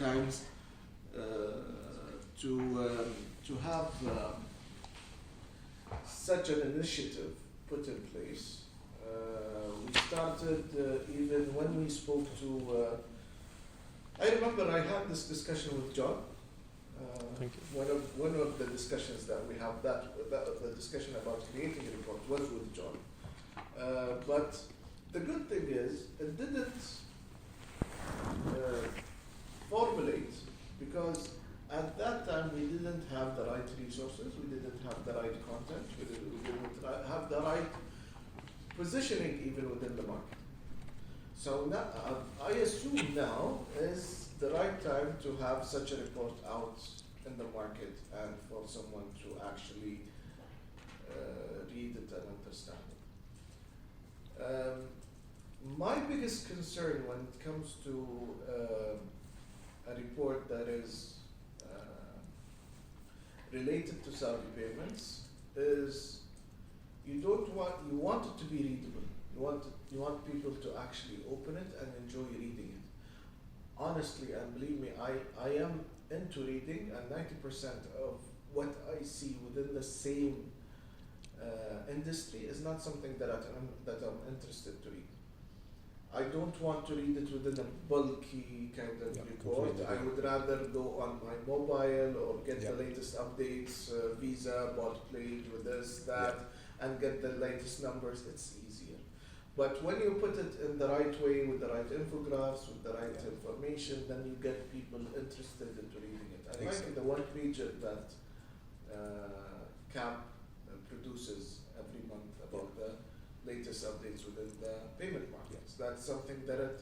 times to have such an initiative put in place. We started even when we spoke to. I remember I had this discussion with John. Thank you. One of the discussions that we have the discussion about creating a report was with John. But the good thing is it didn't formulate because at that time we didn't have the right resources, we didn't have the right content, we didn't have the right positioning even within the market. So now, I assume now is the right time to have such a report out in the market and for someone to actually read it and understand it. My biggest concern when it comes to a report that is related to Saudi payments is you want it to be readable. You want people to actually open it and enjoy reading it. Honestly, and believe me, I am into reading, and 90% of what I see within the same industry is not something that I'm interested to read. I don't want to read it within a bulky kind of report. I would rather go on my mobile or get the latest updates, Visa, bought played with this, that, and get the latest numbers. It's easier. But when you put it in the right way, with the right infographics, with the right information, then you get people interested into reading it. I like the one pager that CAP produces every month about the latest updates within the payment markets. That's something that it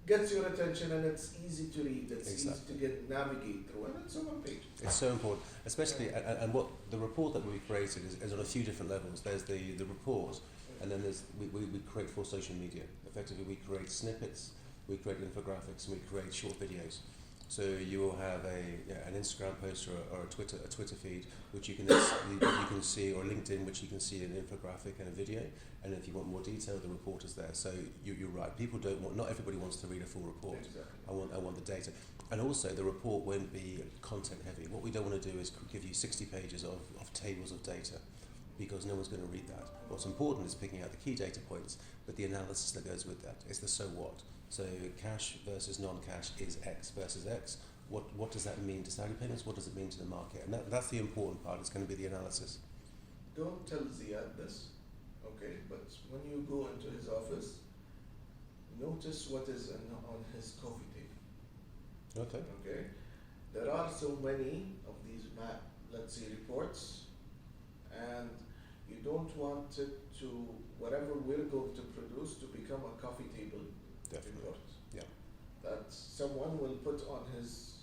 gets your attention and it's easy to read. It's easy to navigate through, and it's on one page. It's so important, especially and what the report that we've created is on a few different levels. There's the report, and then there's we create for social media. Effectively, we create snippets, we create infographics, and we create short videos. So you will have an Instagram post or a Twitter feed, which you can see, or LinkedIn, which you can see an infographic and a video. And if you want more detail, the report is there. So you're right. People not everybody wants to read a full report. Exactly. I want the data, and also the report won't be content heavy. What we don't want to do is give you 60 pages of tables of data, because no one's going to read that. What's important is picking out the key data points, but the analysis that goes with that is the so what. So cash versus non-cash is X versus X. What does that mean to Saudi payments? What does it mean to the market? And that's the important part. It's going to be the analysis. Don't tell Ziad this, okay? But when you go into his office, notice what is on his coffee table. Okay. Okay. There are so many of these let's say reports, and you don't want it to, whatever we're going to produce, to become a coffee table report. Yeah. That someone will put on his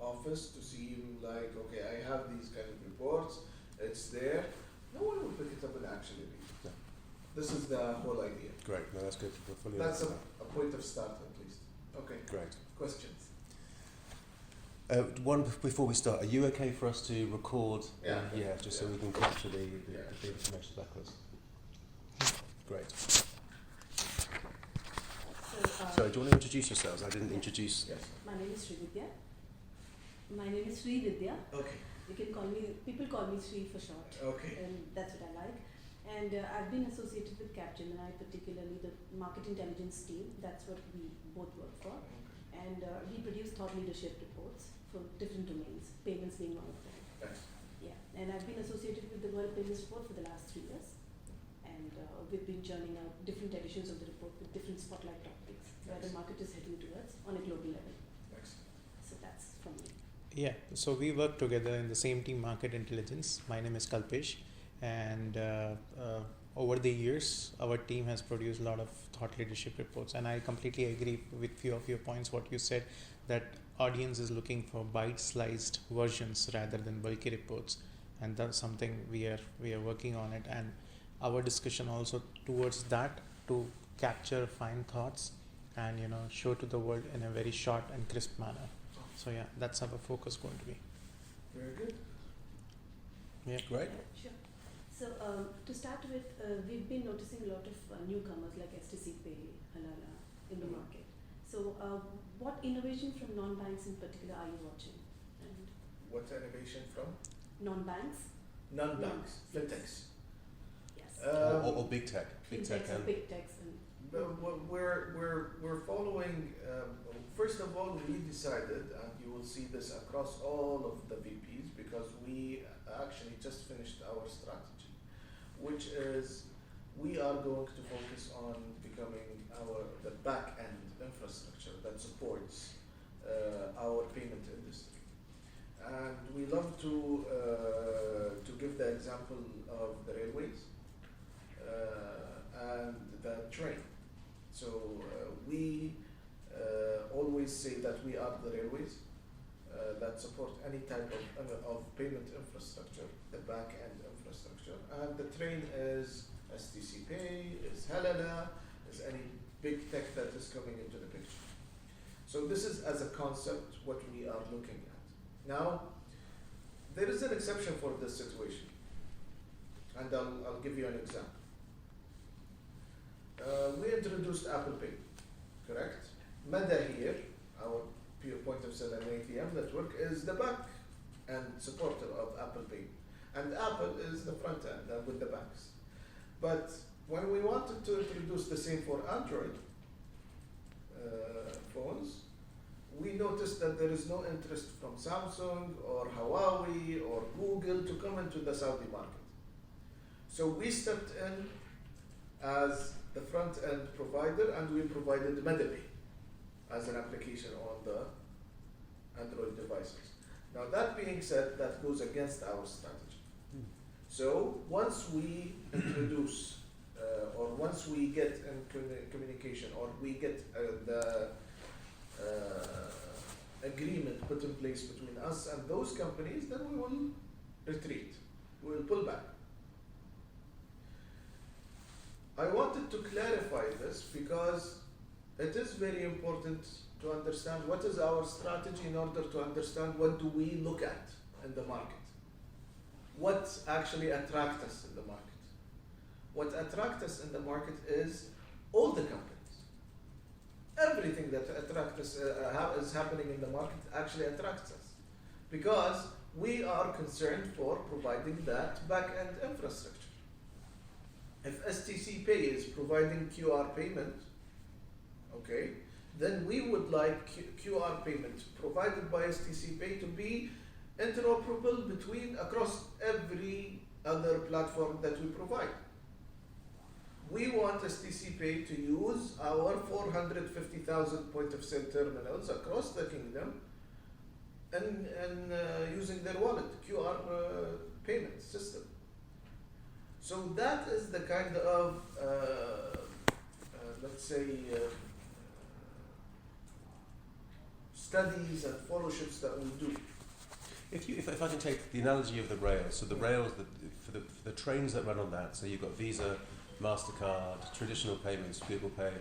office to see him like, okay, I have these kind of reports, it's there. No one will pick it up and actually read it. No. This is the whole idea. Great. No, that's good. We're fully That's a point of start at least. Okay. Great. Questions? One before we start, are you okay for us to record? Just so we can capture the information backwards. Great. So, do you want to introduce yourselves? I didn't introduce. Yes. My name is Srividya. Okay. People call me Sri for short. Okay. And that's what I like. And I've been associated with Capgemini, particularly the market intelligence team. That's what we both work for. And we produce thought leadership reports for different domains, payments being one of them. Thanks. Yeah. And I've been associated with the World Payments Report for the last 3 years. And we've been churning out different editions of the report with different spotlight topics where the market is heading towards on a global level. Thanks. So that's from me. Yeah, so we work together in the same team, Market Intelligence. My name is Kalpesh, and over the years, our team has produced a lot of thought leadership reports, and I completely agree with few of your points, what you said, that audience is looking for bite-sized versions rather than bulky reports, and that's something we are working on it, and our discussion also towards that, to capture fine thoughts and show to the world in a very short and crisp manner. So yeah, that's our focus going to be. Very good. Yeah, great. Sure. So to start with, we've been noticing a lot of newcomers like STC Pay, Halala in the market. So, what innovation from non-banks in particular are you watching? And What innovation from? non-banks? Non-banks, fintechs. Yes. Or big tech. Big tech Fintechs or and big techs and We're following. First of all, we decided, and you will see this across all of the VPs, because we actually just finished our strategy, which is we are going to focus on becoming the back end infrastructure that supports our payment industry. And we love to give the example of the railways and the train. So we always say that we are the railways that support any type of payment infrastructure, the back end infrastructure, and the train is STC Pay, is Halala, is any big tech that is coming into the picture. So this is, as a concept, what we are looking at. Now, there is an exception for this situation, and I'll give you an example. We introduced Apple Pay, correct? Mada here, our pure point of sale and ATM network, is the back end supporter of Apple Pay, and Apple is the front end with the banks. But when we wanted to introduce the same for Android phones, we noticed that there is no interest from Samsung or Huawei or Google to come into the Saudi market. So we stepped in as the front end provider, and we provided MediPay as an application on the Android devices. Now, that being said, that goes against our strategy. So once we introduce or once we get in communication, or we get the agreement put in place between us and those companies, then we will retreat, we will pull back. I wanted to clarify this because it is very important to understand what is our strategy in order to understand what do we look at in the market. What actually attracts us in the market. What attracts us in the market is all the companies. Everything that attracts us, is happening in the market actually attracts us, because we are concerned for providing that back-end infrastructure. If STC Pay is providing QR payment, okay, then we would like QR payment provided by STC Pay to be interoperable across every other platform that we provide. We want STC Pay to use our 450,000 point of sale terminals across the kingdom and using their wallet, QR payment system. So that is the kind of, let's say, studies and fellowships that we do. If I can take the analogy of the rails, so the rails, for the trains that run on that, so you've got Visa, MasterCard, traditional payments, Google Pay.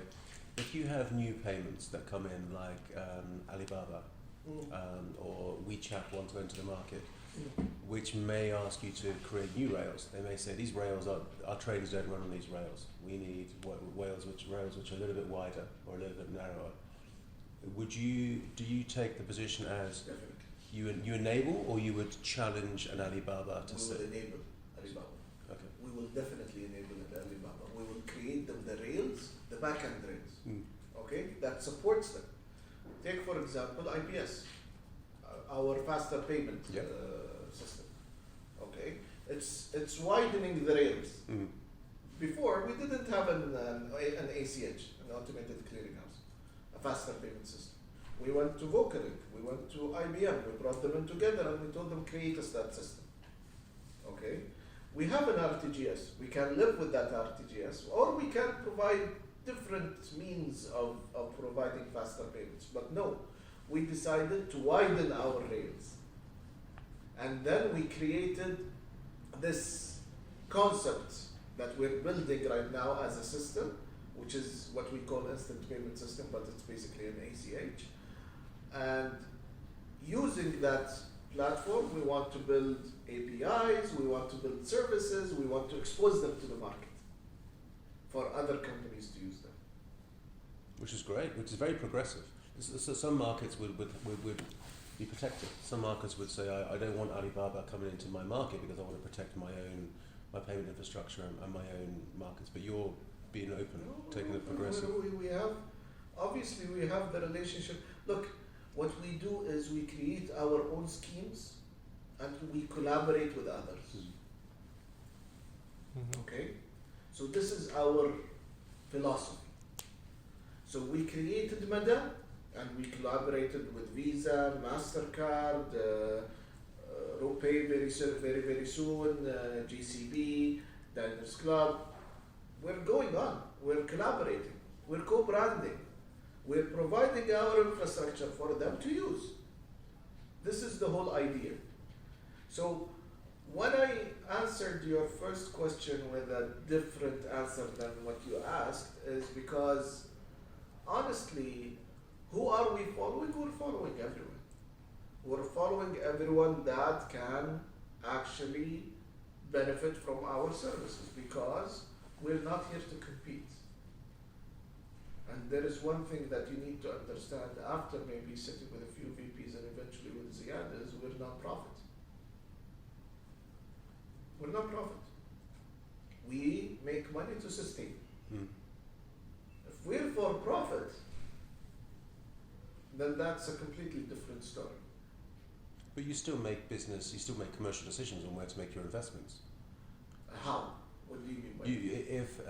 If you have new payments that come in, like Alibaba or WeChat want to enter the market, which may ask you to create new rails. They may say, these rails, our trains don't run on these rails. We need rails which are a little bit wider or a little bit narrower. Do you take the position as Definitely. you enable, or you would challenge an Alibaba to say? We will enable Alibaba. Okay. We will definitely enable Alibaba. We will create them the rails, the back-end rails, okay, that supports them. Take, for example, IPS, our faster payment system. Okay, it's widening the rails. Before, we didn't have an ACH, an automated clearinghouse, a faster payment system. We went to Vocalink, we went to IBM, we brought them in together and we told them create us that system. Okay, we have an RTGS, we can live with that RTGS, or we can provide different means of providing faster payments. But no, we decided to widen our rails. And then we created this concept that we're building right now as a system, which is what we call instant payment system, but it's basically an ACH. And using that platform, we want to build APIs, we want to build services, we want to expose them to the market for other companies to use them. Which is great, which is very progressive. So some markets would be protected. Some markets would say, I don't want Alibaba coming into my market because I want to protect my payment infrastructure and my own markets. But you're being open, taking the progressive. We have, obviously we have the relationship. Look, what we do is we create our own schemes and we collaborate with others. Okay? So this is our philosophy. So we created Mada and we collaborated with Visa, MasterCard, RuPay very soon, GCB, Diners Club. We're going on, we're collaborating, we're co-branding, we're providing our infrastructure for them to use. This is the whole idea. So when I answered your first question with a different answer than what you asked is because honestly, who are we following? We're following everyone. We're following everyone that can actually benefit from our services because we're not here to compete. And there is one thing that you need to understand after maybe sitting with a few VPs and eventually with Ziad is we're not profit. We're not profit. We make money to sustain. If we're for profit, then that's a completely different story. But you still make business, you still make commercial decisions on where to make your investments. How? What do you mean by If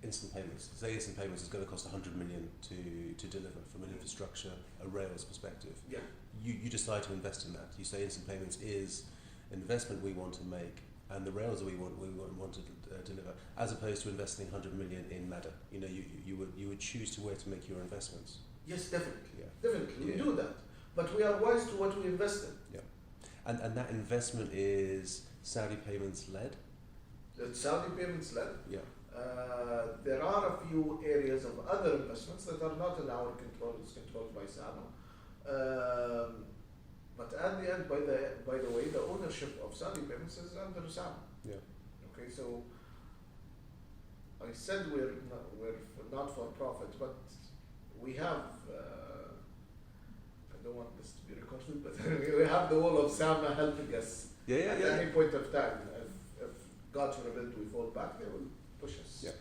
instant payments, say instant payments is going to cost 100 million to deliver from an infrastructure, a Rails perspective. Yeah. You decide to invest in that. You say instant payments is an investment we want to make, and the Rails that we want to deliver, as opposed to investing 100 million in Mada. You know, you would choose to where to make your investments. Yes, definitely. Yeah. Definitely, Yeah. we do that. But we are wise to what we invest in. Yeah. And that investment is Saudi payments led? It's Saudi payments led. Yeah. There are a few areas of other investments that are not in our control. It's controlled by SAMA. But at the end, by the way, the ownership of Saudi payments is under SAMA. Yeah. Okay, so I said we're not for profit, but we have. I don't want this to be recorded, but we have the whole of SAMA helping us at any point of time. If God forbid we fall back, they will push us. Yeah.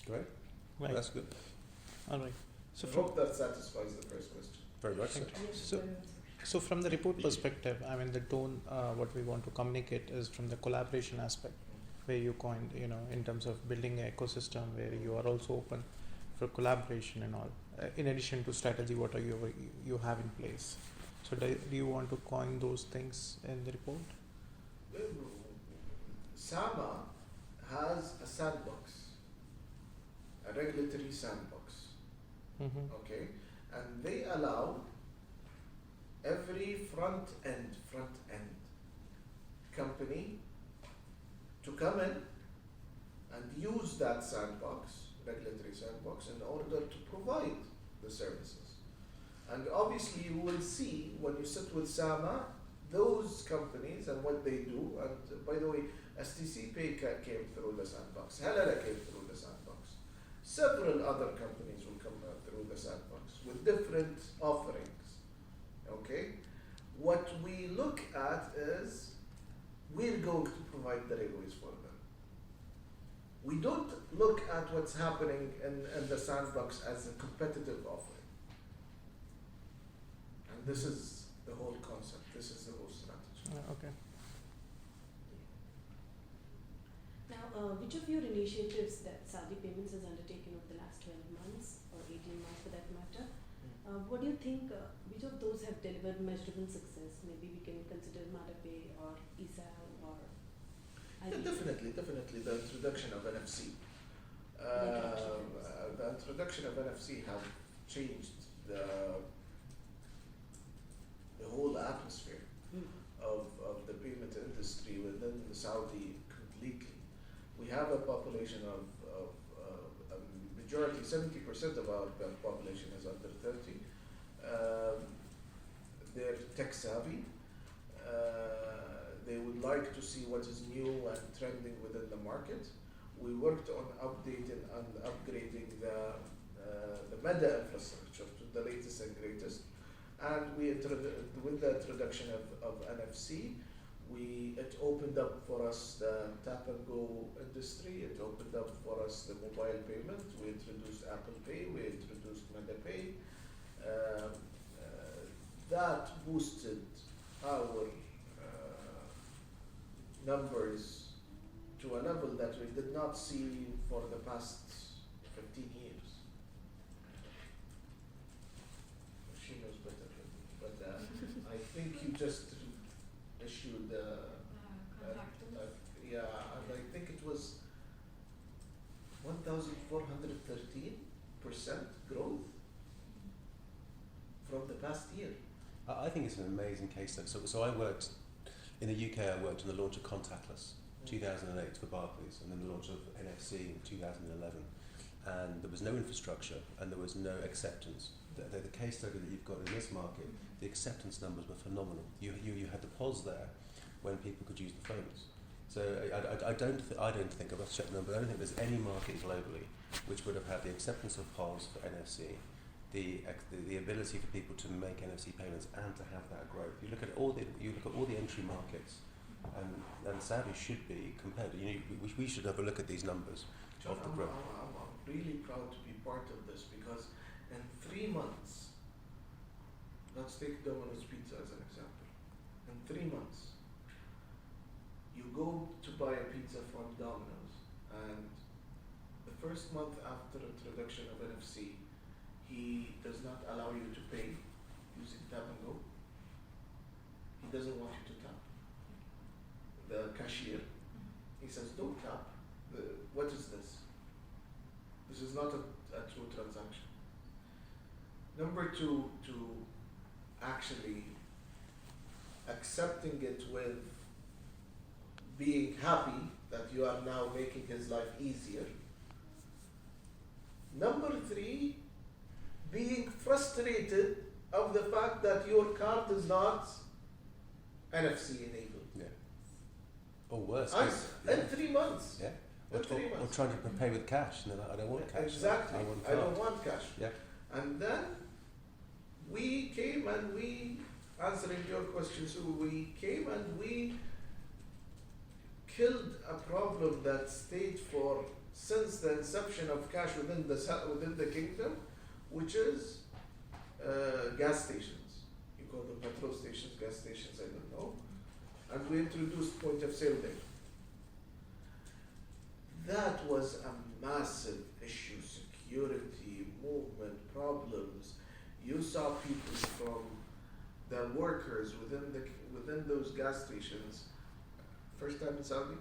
Great. Right. That's good. All right. So I from, hope that satisfies the first question. Very much so. Thank you. Yes, So- very much. So from the report perspective, I mean the tone, what we want to communicate is from the collaboration aspect, where you coined, in terms of building an ecosystem where you are also open for collaboration and all. In addition to strategy, what are you have in place? So do you want to coin those things in the report? SAMA has a sandbox, a regulatory sandbox. Mm-hmm. Okay, and they allow every front end company to come in and use that sandbox, regulatory sandbox, in order to provide the services. And obviously you will see when you sit with SAMA, those companies and what they do, and by the way, STC Pay came through the sandbox, Halala came through the sandbox. Several other companies will come through the sandbox with different offerings. Okay, what we look at is we're going to provide the railways for them. We don't look at what's happening in the sandbox as a competitive offering. And this is the whole concept, this is the whole strategy. Okay. Now, which of your initiatives that Saudi Payments has undertaken over the last 12 months or 18 months for that matter, what do you think, which of those have delivered measurable success? Maybe we can consider MadaPay or ESAL or Yeah, definitely the introduction of NFC. The introduction of NFC have changed the whole atmosphere of the payment industry within Saudi completely. We have a population of a majority, 70% of our population is under 30. They're tech savvy. They would like to see what is new and trending within the market. we worked on updating and upgrading the meta infrastructure to the latest and greatest. And with the introduction of NFC, it opened up for us the tap and go industry. It opened up for us the mobile payment. We introduced Apple Pay. We introduced MetaPay. That boosted our numbers to a level that we did not see for the past 15 years. She knows better than me, but I think you just issued yeah, and I think it was 1,413% growth from the past year. I think it's an amazing case study. So I worked in the UK. I worked on the launch of contactless, 2008 for Barclays, and then the launch of NFC in 2011. And there was no infrastructure and there was no acceptance. The case study that you've got in this market, the acceptance numbers were phenomenal. You had the POS there when people could use the phones. So I don't think, I've checked the number, I don't think there's any market globally which would have had the acceptance of POS for NFC, the ability for people to make NFC payments and to have that growth. You look at all the entry markets, and Saudi should be compared. We should have a look at these numbers of the growth. I'm really proud to be part of this because in 3 months, let's take Domino's Pizza as an example. In 3 months, you go to buy a pizza from Domino's, and the first month after introduction of NFC, he does not allow you to pay using tap and go. He doesn't want you to tap. The cashier, he says, don't tap. What is this? This is not a true transaction. Number two, to actually accepting it with being happy that you are now making his life easier. Number three, being frustrated of the fact that your card is not NFC enabled. Yeah. Or worse. In 3 months. Yeah. Or trying to pay with cash. No, I don't want cash. Exactly. I don't want cash. Yeah. And then we came and we, answering your question, so we came and we killed a problem that stayed since the inception of cash within the kingdom, which is gas stations. You call them petrol stations, gas stations, I don't know. And we introduced point of sale there. That was a massive issue, security, movement problems. You saw people from the workers within those gas stations. First time in Saudi?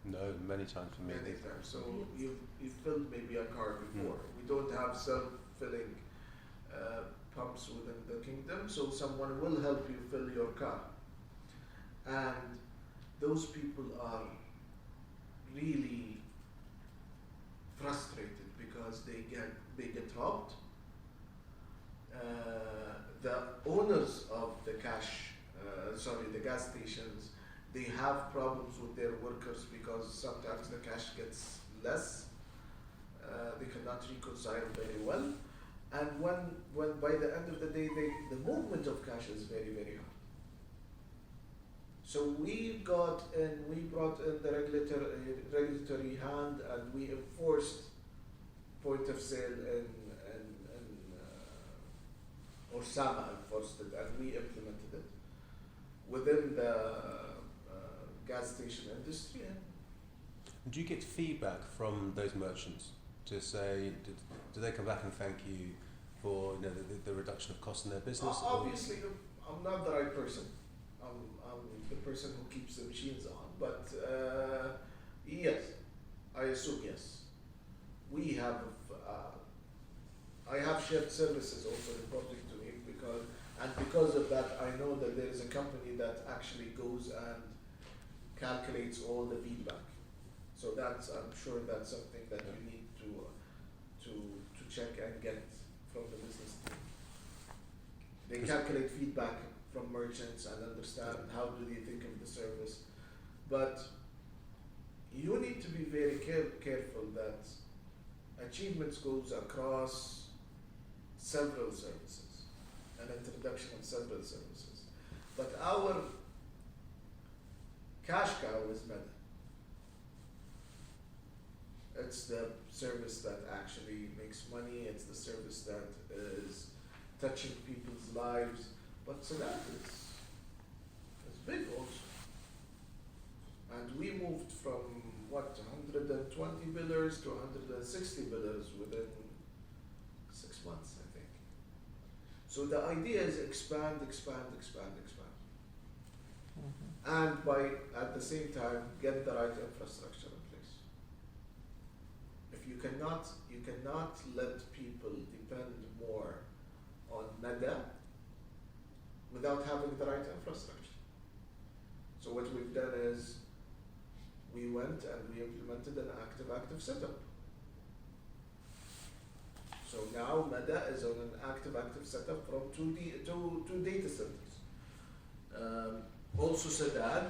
No, many times for me. Many times. So you filled maybe a car before. We don't have self-filling pumps within the kingdom, so someone will help you fill your car. And those people are really frustrated because they get robbed. The owners of the the gas stations, they have problems with their workers because sometimes the cash gets less. They cannot reconcile very well. And when by the end of the day, the movement of cash is very, very hard. So we brought in the regulatory hand, and we enforced point of sale or SAMA enforced it, and we implemented it within the gas station industry. Do you get feedback from those merchants to say, do they come back and thank you for the reduction of cost in their business? Obviously, I'm not the right person. I'm the person who keeps the machines on. But yes, I assume yes. We have. I have shared services also reporting to me because of that, I know that there is a company that actually goes and calculates all the feedback. So I'm sure that's something that you need to check and get from the business team. They calculate feedback from merchants and understand how do they think of the service. But you need to be very careful that achievements goes across several services, an introduction of several services. But our cash cow is Meta. It's the service that actually makes money, it's the service that is touching people's lives. But Sadat is big also. And we moved from 120 billers to 160 billers within 6 months, I think. So the idea is expand. And by at the same time get the right infrastructure in place. If you cannot let people depend more on Nada without having the right infrastructure. So what we've done is we went and we implemented an active setup. So now Mada is on an active setup from two data centers. Also Sadad,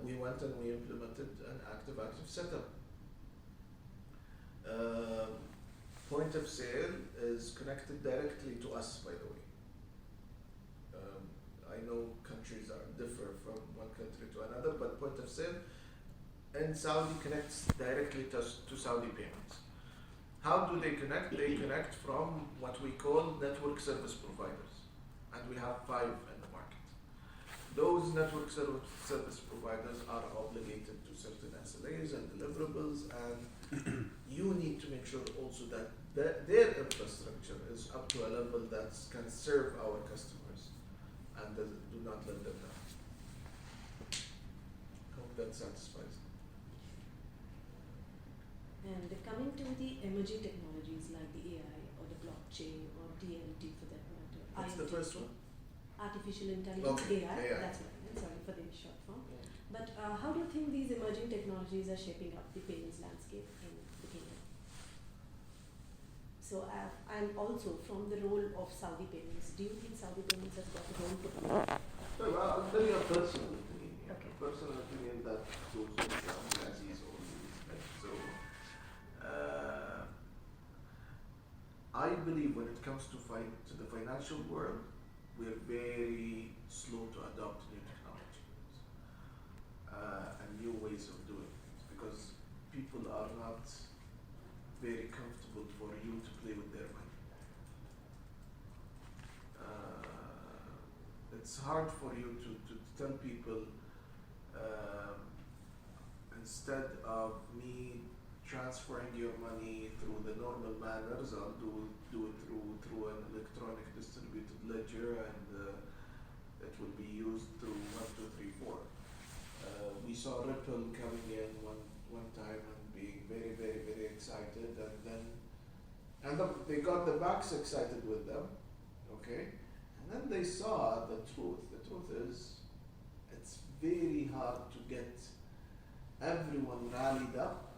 we went and we implemented an active setup. Point of sale is connected directly to us, by the way. I know countries differ from one country to another, but point of sale in Saudi connects directly to Saudi payments. How do they connect? They connect from what we call network service providers, and we have 5 in the market. Those network service providers are obligated to certain SLAs and deliverables, and you need to make sure also that their infrastructure is up to a level that can serve our customers and do not let them down. Hope that satisfies. And coming to the emerging technologies like the AI or the blockchain or DLT for that matter. What's the first one? Artificial intelligence, Okay, AI, that's what I meant, sorry for the short form. But how do you think these emerging technologies are shaping up the payments landscape in the kingdom? So I'm also from the role of Saudi payments. Do you think Saudi payments has got a role to play? Well, I'll tell you a personal opinion. Okay. A personal opinion that goes with Aziz or right? So, I believe when it comes to the financial world, we're very slow to adopt new technologies and new ways of doing things because people are not very comfortable for you to play with their money. It's hard for you to tell people instead of me transferring your money through the normal manners, I'll do it through an electronic distributed ledger, and it will be used through 1, 2, 3, 4. We saw Ripple coming in one time and being very, very, very excited, and they got the banks excited with them, okay? And then they saw the truth. The truth is, it's very hard to get everyone rallied up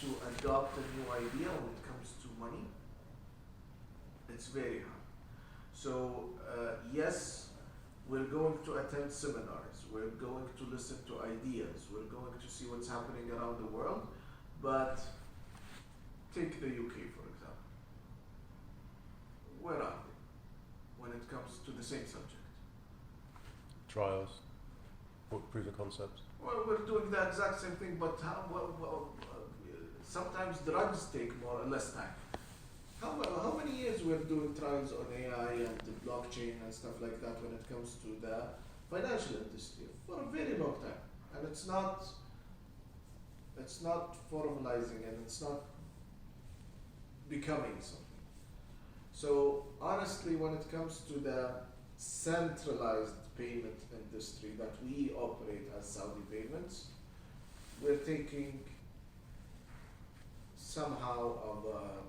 to adopt a new idea when it comes to money. It's very hard. So yes, we're going to attend seminars, we're going to listen to ideas, we're going to see what's happening around the world, but take the UK for example. Where are they when it comes to the same subject? Trials, proof of concept. Well, we're doing the exact same thing, but sometimes drugs take more or less time. How many years we're doing trials on AI and the blockchain and stuff like that when it comes to the financial industry? For a very long time. And it's not formalizing and it's not becoming something. So honestly, when it comes to the centralized payment industry that we operate as Saudi Payments, we're taking somehow of a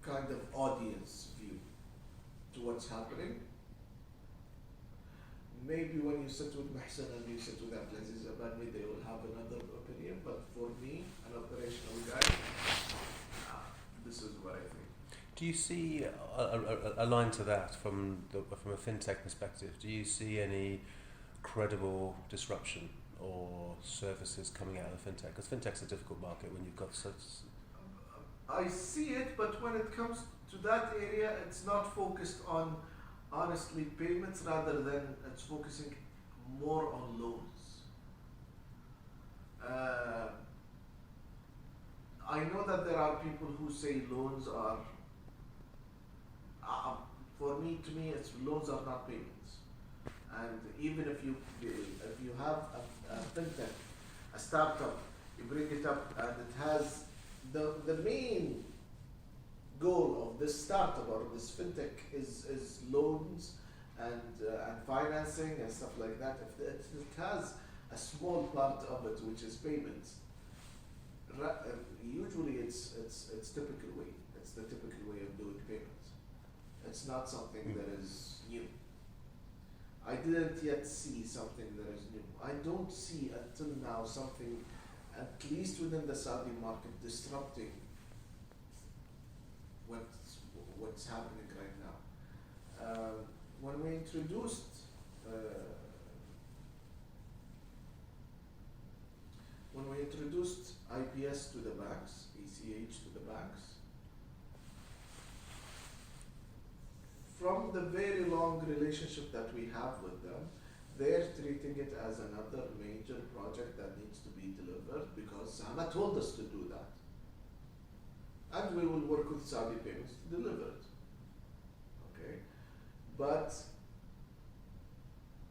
kind of audience view to what's happening. Maybe when you sit with Mahsen and you sit with Abdulaziz Abani, they will have another opinion, but for me, an operational guy, this is what I think. Do you see a line to that from a fintech perspective? Do you see any credible disruption or services coming out of fintech? Because fintech's a difficult market when you've got such. I see it, but when it comes to that area, it's not focused on honestly payments, rather than it's focusing more on loans. I know that there are people who say loans are, to me, it's loans are not payments. And even if you have a fintech, a startup, you bring it up and it has the main goal of this startup or this fintech is loans and financing and stuff like that. If it has a small part of it which is payments, usually it's typical way. It's the typical way of doing payments. It's not something that is new. I didn't yet see something that is new. I don't see until now something, at least within the Saudi market, disrupting what's happening right now. When we introduced IPS to the banks, ECH to the banks, from the very long relationship that we have with them, they're treating it as another major project that needs to be delivered because Sama told us to do that. And we will work with Saudi Payments to deliver it. Okay? But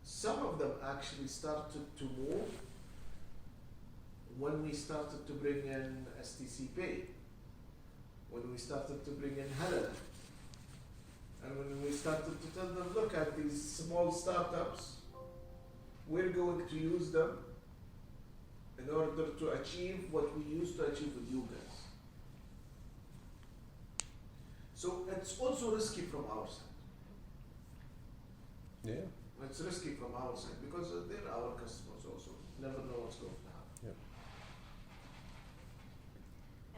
some of them actually started to move when we started to bring in STC Pay, when we started to bring in Halal, and when we started to tell them, look at these small startups, we're going to use them in order to achieve what we used to achieve with you guys. So it's also risky from our side. Yeah. It's risky from our side because they're our customers also. Never know what's going to happen. Yeah.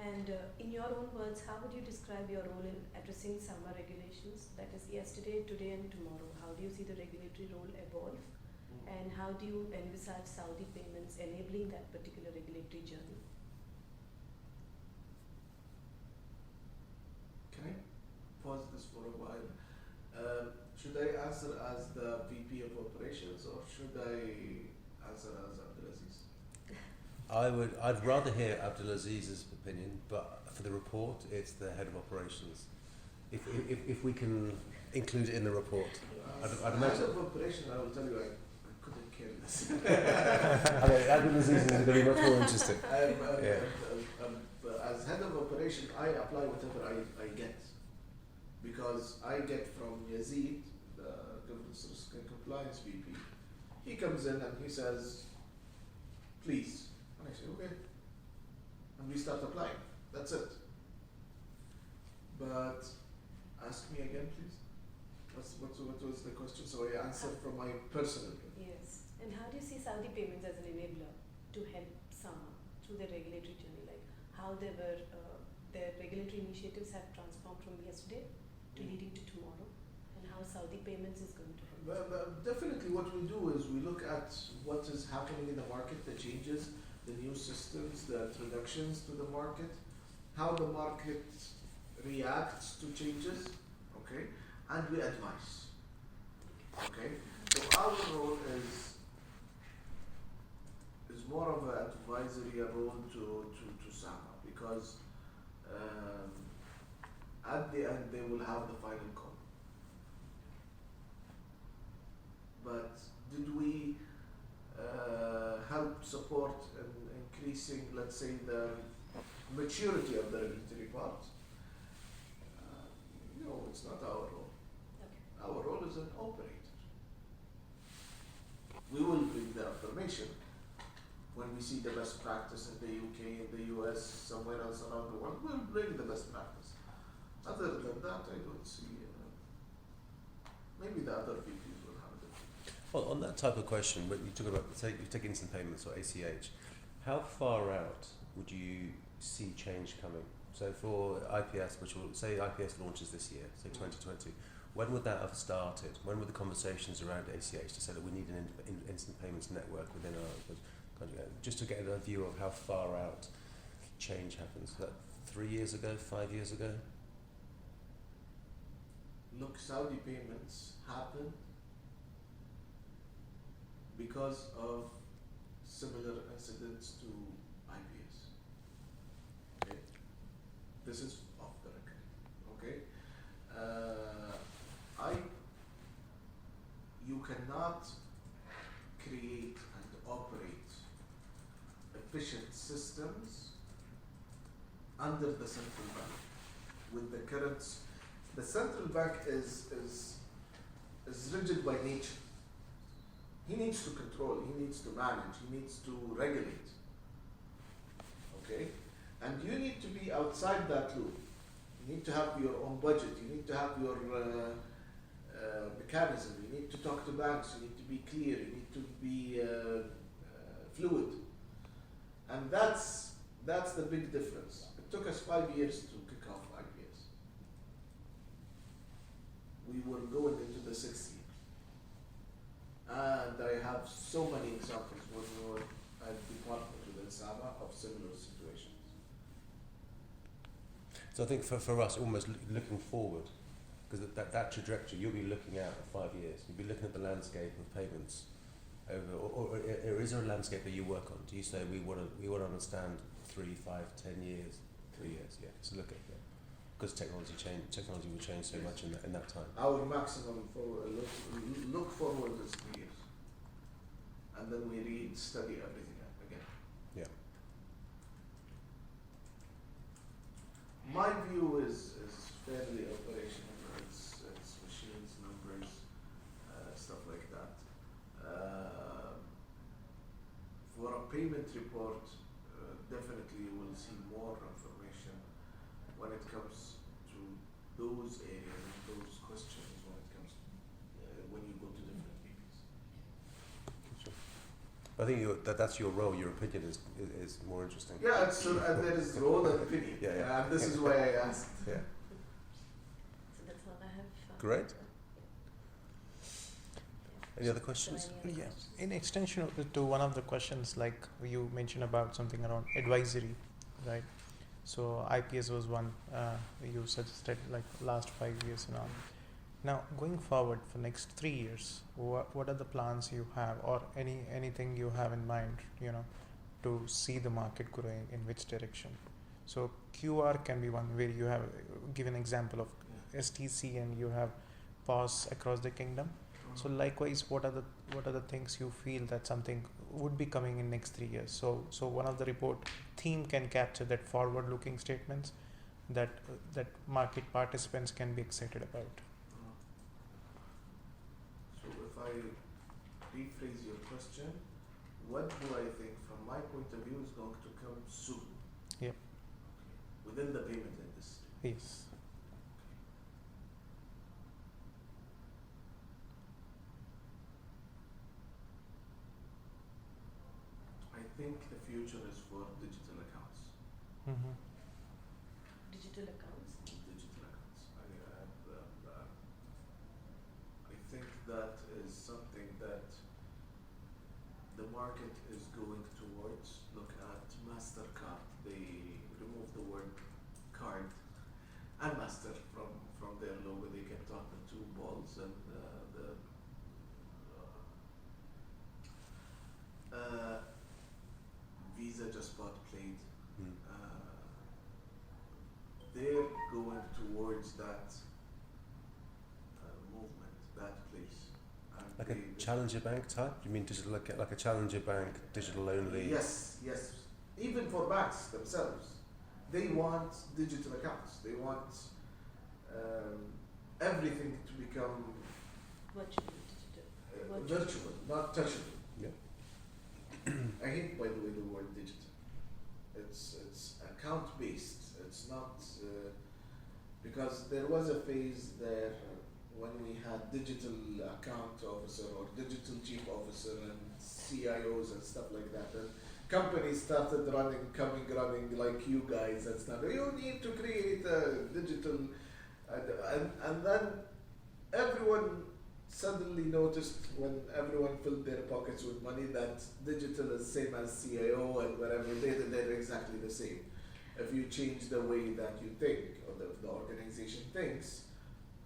And in your own words, how would you describe your role in addressing SAMA regulations? That is yesterday, today and tomorrow. How do you see the regulatory role evolve? And how do you envisage Saudi Payments enabling that particular regulatory journey? Can I pause this for a while? Should I answer as the VP of Operations or should I answer as Abdulaziz? I'd rather hear Abdulaziz's opinion, but for the report, it's the head of operations. If we can include it in the report, I'd imagine. Head of Operations, I will tell you, I couldn't care less. Abdulaziz is going to be much more interested. As head of operation, I apply whatever I get, because I get from Yazid, the governance risk and compliance VP. He comes in and he says, please, and I say okay, and we start applying. That's it. But ask me again, please. What was the question? So I answer from my personal point. Yes. And how do you see Saudi Payments as an enabler to help SAMA through their regulatory journey? Like how they were, their regulatory initiatives have transformed from yesterday to leading to tomorrow, and how Saudi Payments is going to help? Well, definitely what we do is we look at what is happening in the market, the changes, the new systems, the introductions to the market, how the market reacts to changes, okay, and we advise, okay. So our role is more of an advisory role to SAMA, because at the end they will have the final call. But did we help support in increasing, let's say, the maturity of the regulatory part? No, it's not our role. Okay. Our role is an operator. We will bring the information when we see the best practice in the UK, in the US, somewhere else around the world. We'll bring the best practice. Other than that, I don't see. Maybe the other VPs will have it. Well, on that type of question, when you talk about, say, you take instant payments or ACH, how far out would you see change coming? So for IPS, which will say IPS launches this year, say 2020, When would that have started? When were the conversations around ACH to say that we need an instant payments network within our country? Just to get a view of how far out change happens. Is that 3 years ago, 5 years ago? Look, Saudi payments happen because of similar incidents to IPS. Okay? This is off the record. Okay? You cannot create and operate efficient systems under the central bank with the current. The central bank is rigid by nature. He needs to control, he needs to manage, he needs to regulate. Okay? And you need to be outside that loop. You need to have your own budget, you need to have your mechanism, you need to talk to banks, you need to be clear, you need to be fluid. And that's the big difference. It took us 5 years to kick off IPS. We were going into the 6th year. And I have so many examples when we were at department with Sama of similar situations. So I think for us, almost looking forward, because that trajectory, you'll be looking out at 5 years. You'll be looking at the landscape of payments over, or is there a landscape that you work on? Do you say we want to understand 3, 5, 10 years, 3 years? Yeah, so look at that. Because technology will change so much in that time. Our maximum look forward is 3 years. And then we study everything again. Yeah. My view is fairly operational. It's machines, numbers, stuff like that. For a payment report, definitely you will see more information when it comes to those areas and those questions when it comes when you go to different meetings. I think that's your role. Your opinion is more interesting. Yeah, and there is role and opinion. Yeah. And this is why I asked. Yeah. So that's all I have. Great. Any other questions? Yeah. In extension to one of the questions, like you mentioned about something around advisory, right? So IPS was one you suggested, like last 5 years and all. Now going forward for next 3 years, what are the plans you have, or anything you have in mind, to see the market growing in which direction? So QR can be one where you have given example of STC and you have POS across the kingdom. So likewise, what are the things you feel that something would be coming in next 3 years? So one of the report theme can capture that forward-looking statements that market participants can be excited about. So if I rephrase your question, what do I think from my point of view is going to come soon? Yep. Within the payment industry. Yes. I think the future is for digital accounts. Mm-hmm. Digital accounts. Digital accounts. I think that is something that the market is going towards. Look at MasterCard. They removed the word card and master from their logo. They kept on the two balls and Visa just bought Plate. They're going towards that movement, that place. And Like a challenger bank type? You mean digital, like a challenger bank, digital only? Yes. Even for banks themselves, they want digital accounts. They want everything to become virtual, not touchable. Yeah. I hate, by the way, the word digital. It's account based. It's not because there was a phase there when we had digital account officer or digital chief officer and CIOs and stuff like that. And companies started running like you guys and stuff. You need to create a digital, and then everyone suddenly noticed when everyone filled their pockets with money that digital is same as CIO and whatever, they're exactly the same. If you change the way that you think or the organization thinks,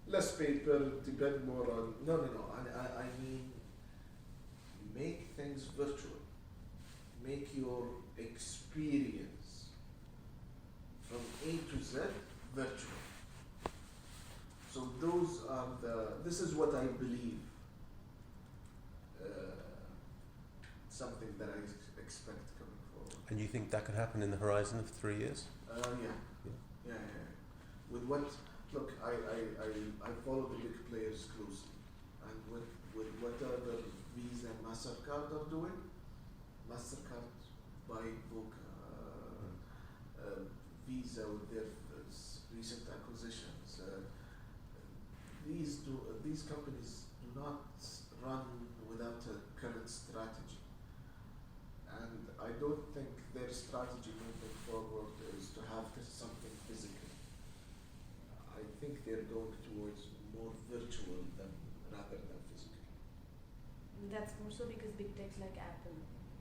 less paper, depend more on, no. I mean, make things virtual. Make your experience from A to Z virtual. So those are this is what I believe, something that I expect coming forward. And you think that could happen in the horizon of 3 years? Yeah. With what, look, I follow the big players closely, and with what the Visa and MasterCard are doing, MasterCard buying Visa with their recent acquisitions. These companies do not run without a current strategy, and I don't think their strategy moving forward is to have something physical. I think they're going towards more virtual rather than physical. That's more so because big techs like Apple,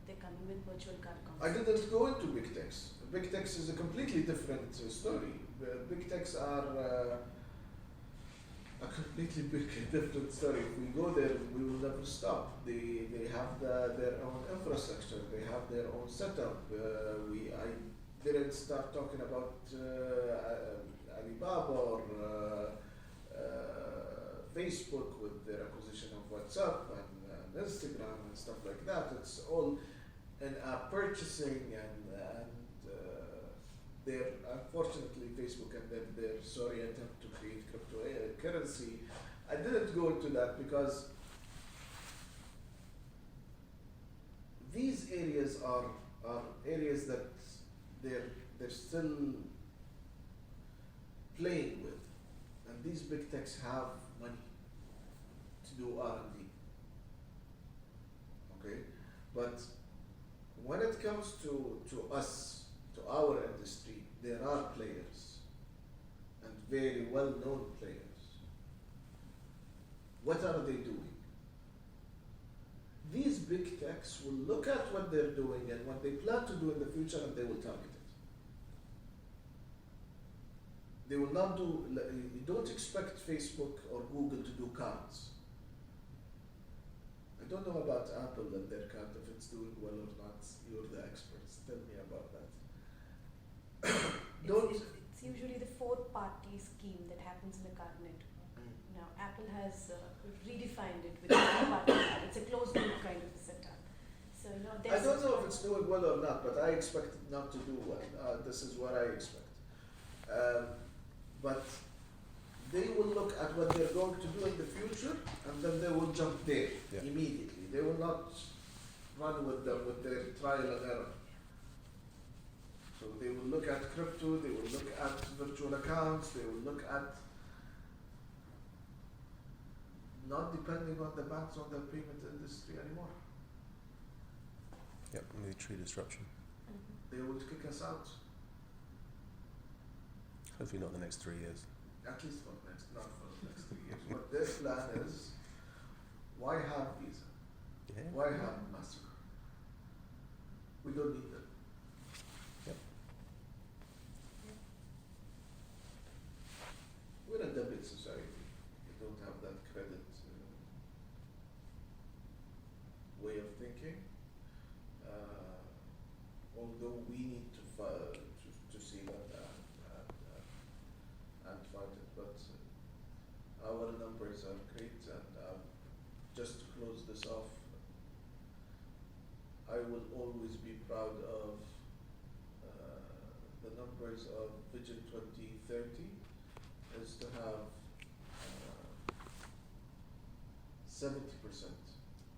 they're coming with virtual card I concepts. didn't go into big techs. Big techs is a completely different story. Big techs are a completely different story. If we go there, we will never stop. They have their own infrastructure. They have their own setup. I didn't start talking about Alibaba or Facebook with their acquisition of WhatsApp and Instagram and stuff like that. It's all in purchasing and their, unfortunately, Facebook and their sorry attempt to create cryptocurrency. I didn't go into that because these areas are areas that they're still playing with, and these big techs have money to do R&D. Okay, but when it comes to us, to our industry, there are players and very well-known players. What are they doing? These big techs will look at what they're doing and what they plan to do in the future, and they will target it. They will not do, you don't expect Facebook or Google to do cards. I don't know about Apple and their card, if it's doing well or not. You're the experts. Tell me about that. It's usually the fourth party scheme that happens in the card network. Now, Apple has redefined it with a party card. It's a closed loop kind of a setup. So, I don't know if it's doing well or not, but I expect it not to do well. This is what I expect. But they will look at what they're going to do in the future, and then they will jump there immediately. They will not run with their trial and error. So they will look at crypto, they will look at virtual accounts, they will look at not depending on the banks on the payment industry anymore. Yep, maybe true disruption. They will kick us out. Hopefully not in the next 3 years. At least not for the next 3 years. But their plan is, why have Visa? Yeah. Why have MasterCard? We don't need them. Yep. We're a debit society. We don't have that credit way of thinking. Although we need to see that and fight it, but our numbers are great. And just to close this off, I will always be proud of the numbers of Vision 2030 is to have 70%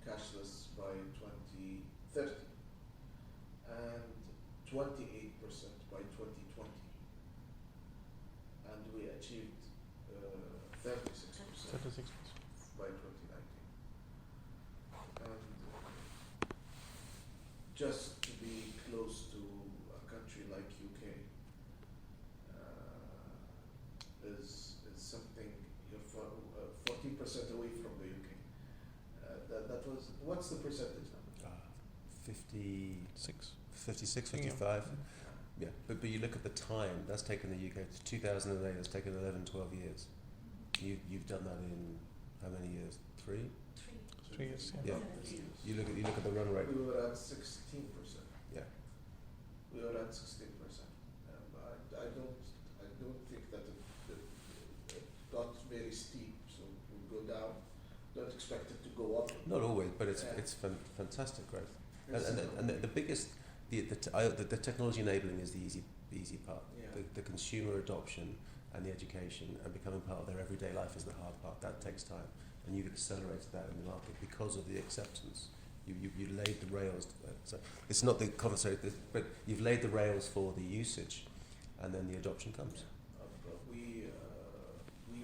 cashless by 2030 and 28% by 2020, and we achieved 36% 36%. by 2019. And just to be close to a country like UK is something. 40% away from the UK. That was, what's the percentage now? 56, 6. 55. Yeah, but you look at the time, that's taken the UK to 2008, that's taken 11, 12 years. You've done that in how many years? 3? 3 years. Yeah. You look at the run rate. We were at 16%. Yeah. We were at 16%. I don't think that it got very steep, so we'll go down. Don't expect it to go up. Not always, but it's fantastic growth. And the biggest, the technology enabling is the easy part. Yeah. The consumer adoption and the education and becoming part of their everyday life is the hard part. That takes time, and you've accelerated that in the market because of the acceptance. You laid the rails. So it's not the conversation, but you've laid the rails for the usage, and then the adoption comes. We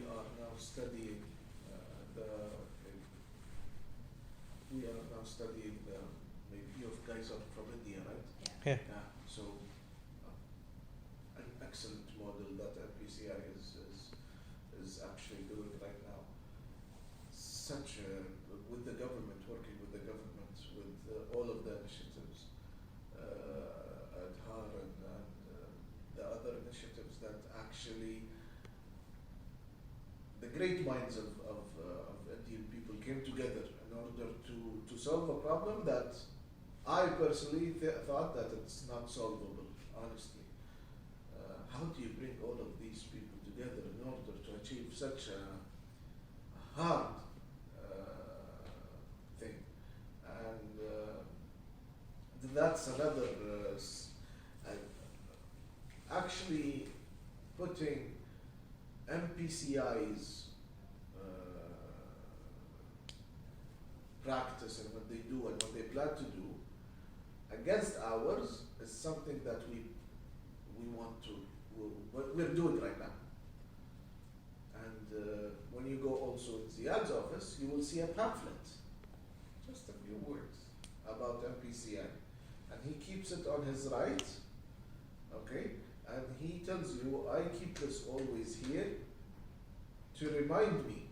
are now studying maybe you guys are from India, right? Yeah. So an excellent model that MPCI is actually doing right now. With the government, working with the government, with all of the initiatives, Adhar and the other initiatives that actually the great minds of Indian people came together in order to solve a problem that I personally thought that it's not solvable, honestly. How do you bring all of these people together in order to achieve such a hard thing? And that's another, actually putting MPCI's practice and what they do and what they plan to do against ours is something that we're doing right now. And when you go also in Ziad's office, you will see a pamphlet, just a few words about MPCI, and he keeps it on his right, okay? And he tells you, I keep this always here to remind me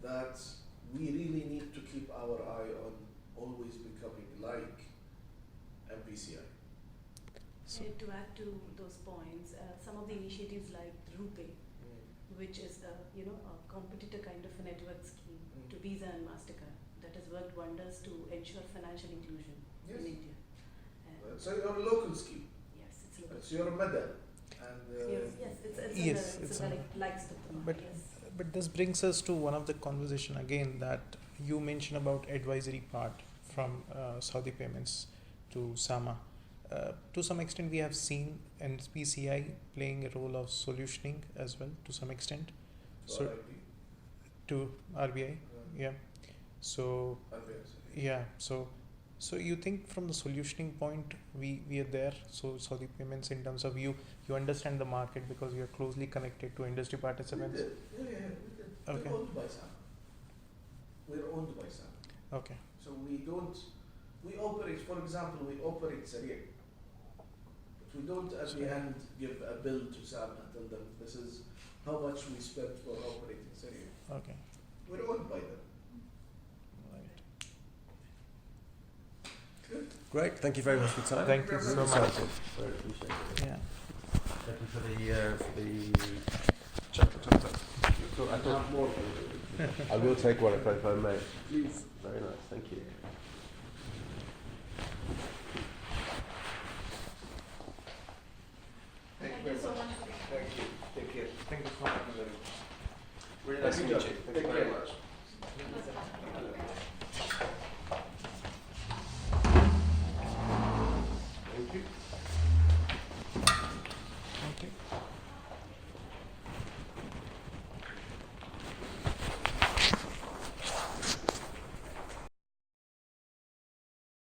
that we really need to keep our eye on always becoming like MPCI. So And to add to those points, some of the initiatives like RuPay, which is a competitor kind of a network scheme to Visa and MasterCard, that has worked wonders to ensure financial inclusion in India. And So your local scheme, yes, it's local. it's your medal. And It's a likes of the market, yes. But this brings us to one of the conversation again that you mentioned about advisory part from Saudi Payments to SAMA. To some extent, we have seen NPCI playing a role of solutioning as well to some extent. So to RBI, yeah. So yeah, so you think from the solutioning point we are there. So Saudi Payments in terms of you understand the market because you are closely connected to industry participants. We did. Okay. We're owned by SAMA. Okay. So we operate, for example, we operate Saria. But we don't at the end give a bill to SAMA and tell them this is how much we spent for operating Saria. Okay. We're owned by them. Right. Good. Great, thank you very much for your time. Thank you so much. Very appreciate it. Yeah. Thank you for the Chocolate. I thought more. I will take one if I may. Please. Very nice, thank you. Thank you Thank very you so much. much. Thank you. Take care. Thank you so much. Really nice to meet you. Thank you very much.